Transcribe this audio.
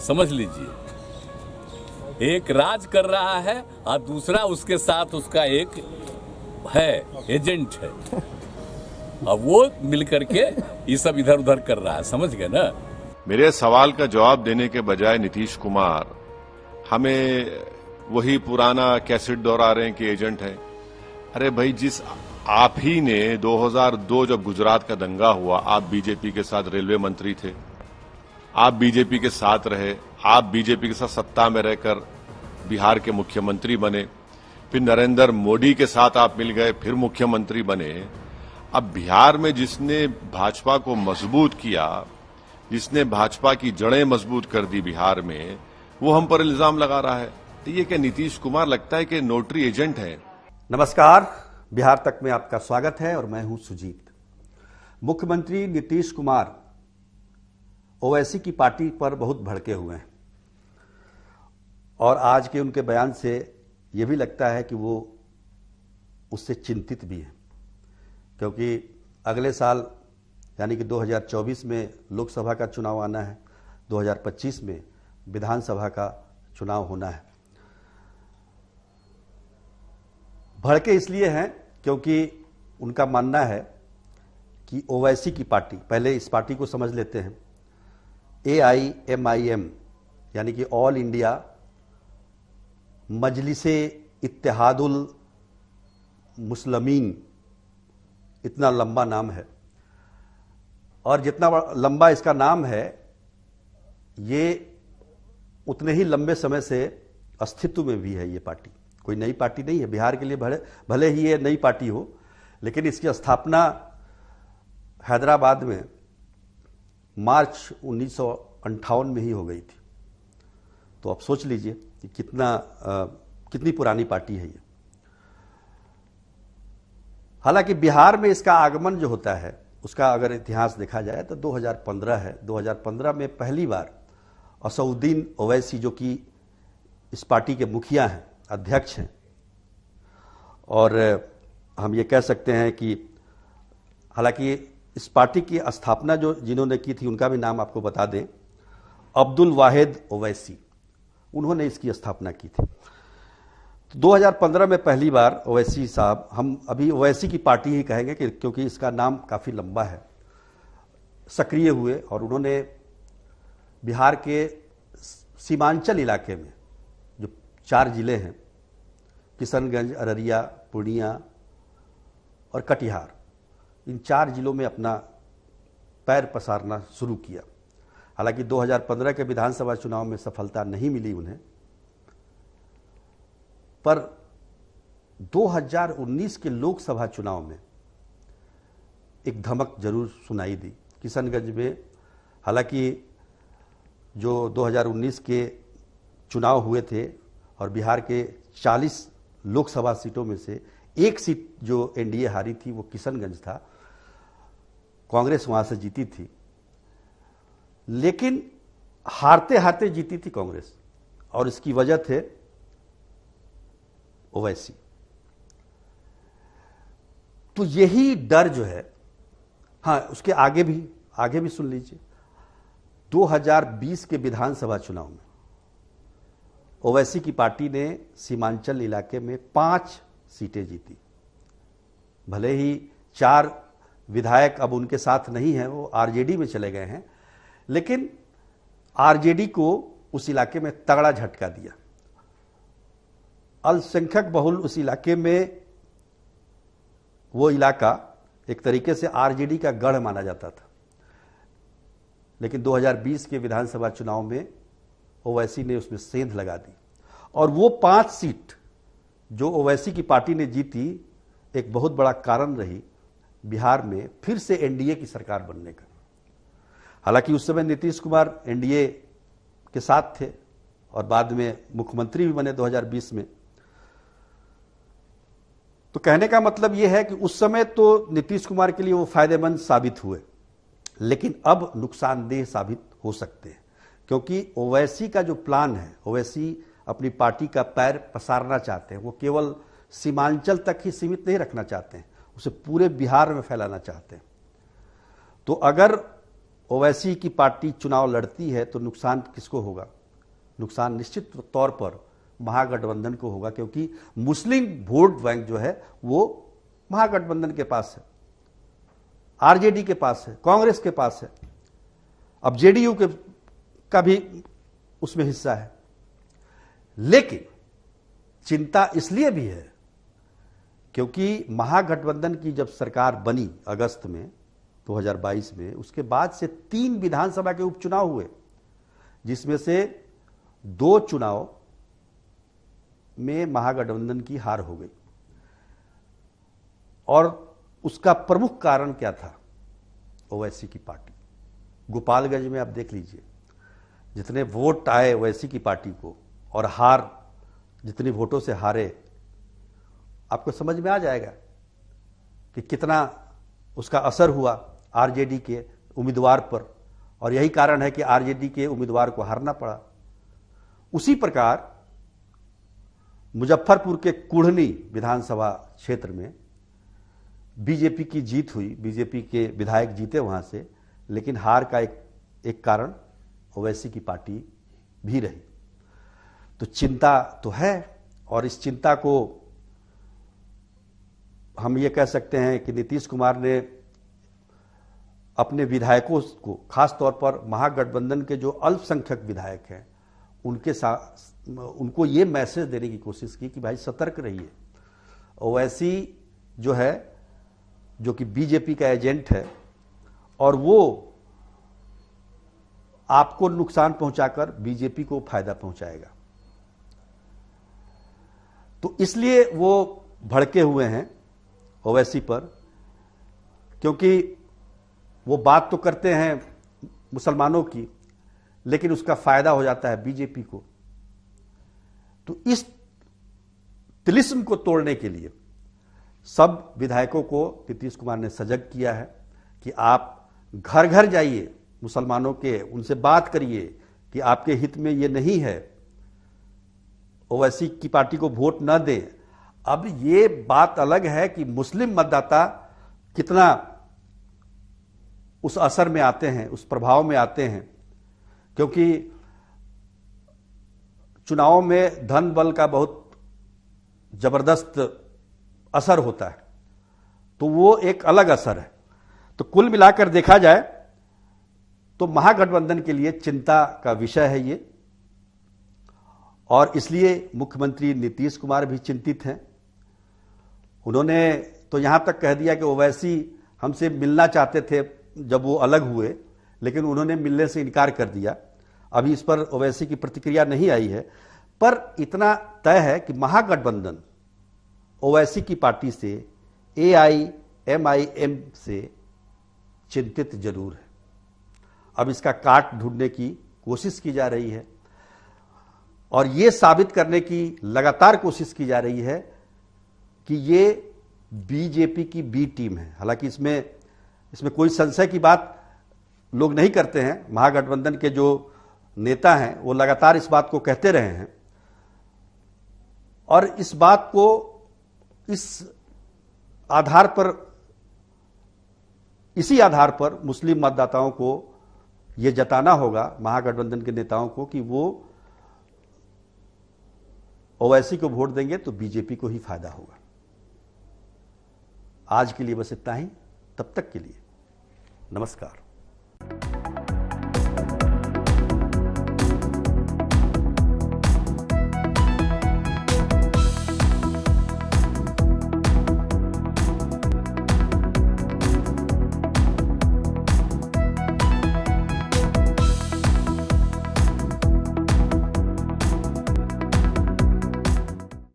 समझ लीजिए, एक राज कर रहा है और दूसरा उसके साथ उसका एक है एजेंट है, अब वो मिलकर के ये सब इधर उधर कर रहा है। समझ गए ना? मेरे सवाल का जवाब देने के बजाय नीतीश कुमार हमें वही पुराना कैसेट दोहरा रहे हैं कि एजेंट है। अरे भाई, जिस आप ही ने 2002 जब गुजरात का दंगा हुआ, आप बीजेपी के साथ रेलवे मंत्री थे, आप बीजेपी के साथ रहे, आप बीजेपी के साथ सत्ता में रहकर बिहार के मुख्यमंत्री बने, फिर नरेंद्र मोदी के साथ आप मिल गए, फिर मुख्यमंत्री बने। अब बिहार में जिसने भाजपा को मजबूत किया, जिसने भाजपा की जड़ें मजबूत कर दी बिहार में, वो हम पर इल्जाम लगा रहा है। तो ये क्या नीतीश कुमार लगता है कि नोटरी एजेंट है? नमस्कार, बिहार तक में आपका स्वागत है और मैं हूं सुजीत। मुख्यमंत्री नीतीश कुमार ओवैसी की पार्टी पर बहुत भड़के हुए हैं और आज के उनके बयान से यह भी लगता है कि वो उससे चिंतित भी हैं, क्योंकि अगले साल यानी कि 2024 में लोकसभा का चुनाव आना है, 2025 में विधानसभा का चुनाव होना है। भड़के इसलिए हैं क्योंकि उनका मानना है कि ओवैसी की पार्टी, पहले इस पार्टी को समझ लेते हैं, AIMIM यानी कि ऑल इंडिया मजलिसे इत्तेहादुल मुस्लिमीन, इतना लंबा नाम है और जितना लंबा इसका नाम है ये उतने ही लंबे समय से अस्तित्व में भी है। ये पार्टी कोई नई पार्टी नहीं है बिहार के लिए, भले ही ये नई पार्टी हो, लेकिन इसकी स्थापना हैदराबाद में मार्च 1958 में ही हो गई थी। तो आप सोच लीजिए कि कितनी पुरानी पार्टी है ये। हालांकि बिहार में इसका आगमन जो होता है उसका अगर इतिहास देखा जाए तो 2015 है। 2015 में पहली बार असउद्दीन ओवैसी, जो कि इस पार्टी के मुखिया हैं, अध्यक्ष हैं, और हम ये कह सकते हैं कि हालांकि इस पार्टी की स्थापना जिन्होंने की थी उनका भी नाम आपको बता दें, अब्दुल वाहिद ओवैसी, उन्होंने इसकी स्थापना की थी। तो 2015 में पहली बार ओवैसी साहब, हम अभी ओवैसी की पार्टी ही कहेंगे क्योंकि इसका नाम काफ़ी लंबा है, सक्रिय हुए और उन्होंने बिहार के सीमांचल इलाके में जो 4 जिले हैं, किशनगंज, अररिया, पूर्णिया और कटिहार, इन 4 जिलों में अपना पैर पसारना शुरू किया। हालांकि 2015 के विधानसभा चुनाव में सफलता नहीं मिली उन्हें, पर 2019 के लोकसभा चुनाव में एक धमक जरूर सुनाई दी। किशनगंज में हालांकि जो 2019 के चुनाव हुए थे और बिहार के 40 लोकसभा सीटों में से एक सीट जो एनडीए हारी थी वो किशनगंज था, कांग्रेस वहां से जीती थी, लेकिन हारते हारते जीती थी कांग्रेस, और इसकी वजह थे ओवैसी। तो यही डर जो है, हाँ उसके आगे भी सुन लीजिए। 2020 के विधानसभा चुनाव में ओवैसी की पार्टी ने सीमांचल इलाके में 5 सीटें जीती। भले ही 4 विधायक अब उनके साथ नहीं हैं, वो आरजेडी में चले गए हैं, लेकिन आरजेडी को उस इलाके में तगड़ा झटका दिया। अल्पसंख्यक बहुल उस इलाके में, वो इलाका एक तरीके से आरजेडी का गढ़ माना जाता था, लेकिन 2020 के विधानसभा चुनाव में ओवैसी ने उसमें सेंध लगा दी और वो 5 सीट जो ओवैसी की पार्टी ने जीती, एक बहुत बड़ा कारण रही बिहार में फिर से एनडीए की सरकार बनने का। हालांकि उस समय नीतीश कुमार एनडीए के साथ थे और बाद में मुख्यमंत्री भी बने 2020 में। तो कहने का मतलब यह है कि उस समय तो नीतीश कुमार के लिए वो फायदेमंद साबित हुए, लेकिन अब नुकसानदेह साबित हो सकते हैं, क्योंकि ओवैसी का जो प्लान है, ओवैसी अपनी पार्टी का पैर पसारना चाहते हैं। वो केवल सीमांचल तक ही सीमित नहीं रखना चाहते हैं, उसे पूरे बिहार में फैलाना चाहते हैं। तो अगर ओवैसी की पार्टी चुनाव लड़ती है तो नुकसान किसको होगा? नुकसान निश्चित तौर पर महागठबंधन को होगा, क्योंकि मुस्लिम वोट बैंक जो है वो महागठबंधन के पास है, आरजेडी के पास है, कांग्रेस के पास है, अब जेडीयू का भी उसमें हिस्सा है। लेकिन चिंता इसलिए भी है क्योंकि महागठबंधन की जब सरकार बनी अगस्त में 2022 में, उसके बाद से 3 विधानसभा के उपचुनाव हुए, जिसमें से 2 चुनाव में महागठबंधन की हार हो गई। और उसका प्रमुख कारण क्या था? ओवैसी की पार्टी। गोपालगंज में आप देख लीजिए, जितने वोट आए ओवैसी की पार्टी को और हार जितने वोटों से हारे, आपको समझ में आ जाएगा कि कितना उसका असर हुआ आरजेडी के उम्मीदवार पर, और यही कारण है कि आरजेडी के उम्मीदवार को हारना पड़ा। उसी प्रकार मुजफ्फरपुर के कुढ़नी विधानसभा क्षेत्र में बीजेपी की जीत हुई, बीजेपी के विधायक जीते वहां से, लेकिन हार का एक कारण ओवैसी की पार्टी भी रही। तो चिंता तो है, और इस चिंता को हम ये कह सकते हैं कि नीतीश कुमार ने अपने विधायकों को, खास तौर पर महागठबंधन के जो अल्पसंख्यक विधायक हैं, उनके साथ उनको ये मैसेज देने की कोशिश की कि भाई सतर्क रहिए। ओवैसी जो है, जो कि बीजेपी का एजेंट है, और वो आपको नुकसान पहुंचाकर बीजेपी को फायदा पहुंचाएगा। तो इसलिए वो भड़के हुए हैं ओवैसी पर, क्योंकि वो बात तो करते हैं मुसलमानों की, लेकिन उसका फायदा हो जाता है बीजेपी को। तो इस तिलिस्म को तोड़ने के लिए सब विधायकों को नीतीश कुमार ने सजग किया है कि आप घर घर जाइए मुसलमानों के, उनसे बात करिए कि आपके हित में ये नहीं है, ओवैसी की पार्टी को वोट न दें। अब ये बात अलग है कि मुस्लिम मतदाता कितना उस असर में आते हैं, उस प्रभाव में आते हैं, क्योंकि चुनाव में धन बल का बहुत जबरदस्त असर होता है, तो वो एक अलग असर है। तो कुल मिलाकर देखा जाए तो महागठबंधन के लिए चिंता का विषय है ये, और इसलिए मुख्यमंत्री नीतीश कुमार भी चिंतित हैं। उन्होंने तो यहां तक कह दिया कि ओवैसी हमसे मिलना चाहते थे जब वो अलग हुए, लेकिन उन्होंने मिलने से इनकार कर दिया। अभी इस पर ओवैसी की प्रतिक्रिया नहीं आई है, पर इतना तय है कि महागठबंधन ओवैसी की पार्टी से, AIMIM से चिंतित जरूर है। अब इसका काट ढूंढने की कोशिश की जा रही है, और यह साबित करने की लगातार कोशिश की जा रही है कि ये बीजेपी की बी टीम है। हालांकि इसमें कोई संशय की बात लोग नहीं करते हैं। महागठबंधन के जो नेता हैं वो लगातार इस बात को कहते रहे हैं, और इस बात को इसी आधार पर मुस्लिम मतदाताओं को यह जताना होगा, महागठबंधन के नेताओं को, कि वो ओवैसी को वोट देंगे तो बीजेपी को ही फायदा होगा। आज के लिए बस इतना ही। तब तक के लिए नमस्कार।